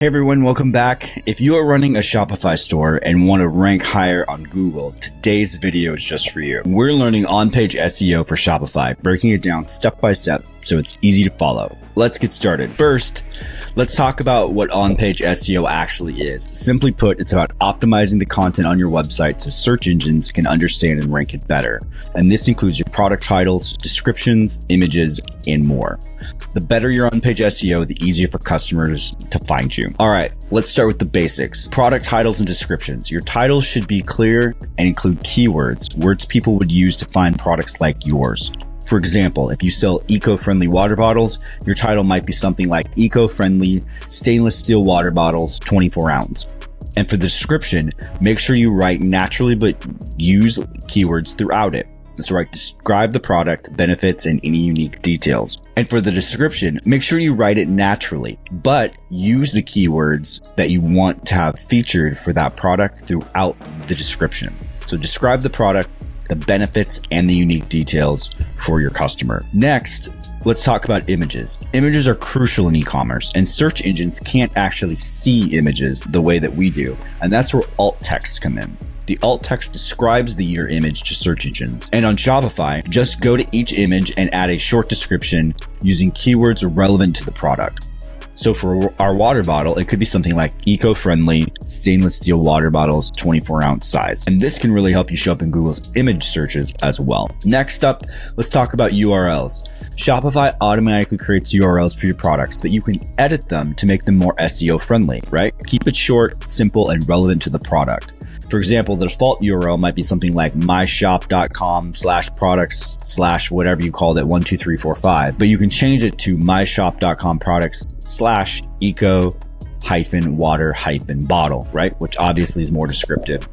Hey everyone, welcome back. If you are running a Shopify store and want to rank higher on Google, today's video is just for you. We're learning on-page SEO for Shopify, breaking it down step by step so it's easy to follow. Let's get started. First, let's talk about what on-page SEO actually is. Simply put, it's about optimizing the content on your website so search engines can understand and rank it better. And this includes your product titles, descriptions, images, and more. The better your on-page SEO, the easier for customers to find you. All right, let's start with the basics. Product titles and descriptions. Your titles should be clear and include keywords, words people would use to find products like yours. For example, if you sell eco-friendly water bottles, your title might be something like eco-friendly stainless steel water bottles, 24 ounce. And for the description, make sure you write naturally, but use keywords throughout it. So describe the product, benefits, and any unique details. And for the description, make sure you write it naturally, but use the keywords that you want to have featured for that product throughout the description. So describe the product, the benefits, and the unique details for your customer. Next, let's talk about images. Images are crucial in e-commerce, and search engines can't actually see images the way that we do. And that's where alt text come in. The alt text describes your image to search engines. And on Shopify, just go to each image and add a short description using keywords relevant to the product. So for our water bottle, it could be something like eco-friendly stainless steel water bottles, 24 ounce size. And this can really help you show up in Google's image searches as well. Next up, let's talk about URLs. Shopify automatically creates URLs for your products, but you can edit them to make them more SEO friendly, right? Keep it short, simple, and relevant to the product. For example, the default URL might be something like myshop.com/products/ whatever you called it, 12345, but you can change it to myshop.com/products/eco-water-bottle, right? Which obviously is more descriptive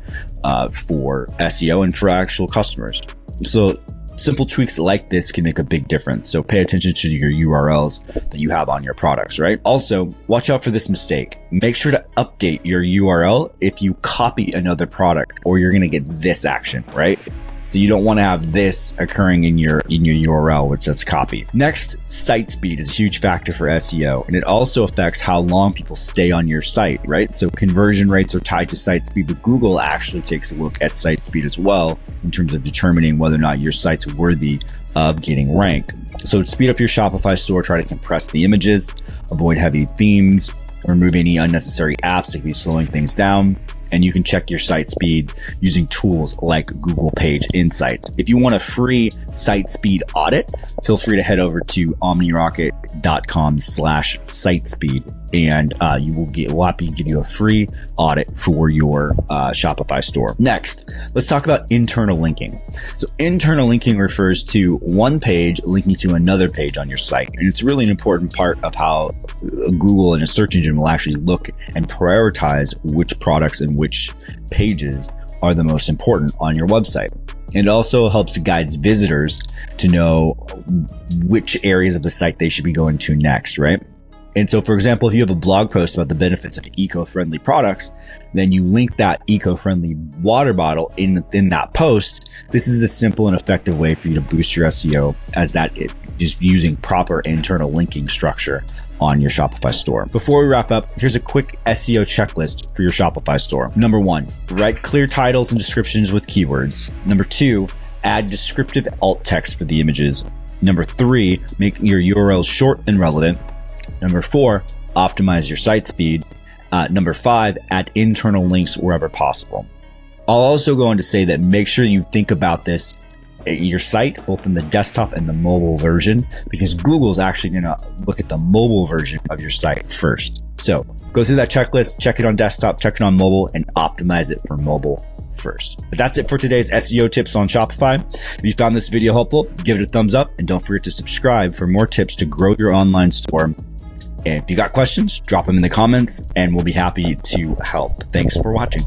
for SEO and for actual customers. So simple tweaks like this can make a big difference. So pay attention to your URLs that you have on your products, right? Also, watch out for this mistake. Make sure to update your URL if you copy another product, or you're going to get this action, right? So you don't want to have this occurring in your URL, which says copy. Next, site speed is a huge factor for SEO, and it also affects how long people stay on your site, right? So conversion rates are tied to site speed, but Google actually takes a look at site speed as well in terms of determining whether or not your site's worthy of getting ranked. So to speed up your Shopify store, try to compress the images, avoid heavy themes, remove any unnecessary apps that can be slowing things down. And you can check your site speed using tools like Google Page Insights. If you want a free site speed audit, feel free to head over to OmniRocket.com/sitespeed, and we'll happy to give you a free audit for your Shopify store. Next, let's talk about internal linking. So internal linking refers to one page linking to another page on your site. And it's really an important part of how Google and a search engine will actually look and prioritize which products and which pages are the most important on your website. It also helps guide visitors to know which areas of the site they should be going to next, right? And so, for example, if you have a blog post about the benefits of eco-friendly products, then you link that eco-friendly water bottle in that post. This is the simple and effective way for you to boost your SEO, as that is using proper internal linking structure on your Shopify store. Before we wrap up, here's a quick SEO checklist for your Shopify store. Number 1, write clear titles and descriptions with keywords. Number 2, add descriptive alt text for the images. Number 3, make your URLs short and relevant. Number 4, optimize your site speed. Number 5, add internal links wherever possible. I'll also go on to say that make sure you think about this at your site, both in the desktop and the mobile version, because Google's actually going to look at the mobile version of your site first. So go through that checklist, check it on desktop, check it on mobile, and optimize it for mobile first. But that's it for today's SEO tips on Shopify. If you found this video helpful, give it a thumbs up, and don't forget to subscribe for more tips to grow your online store. And if you got questions, drop them in the comments and we'll be happy to help. Thanks for watching.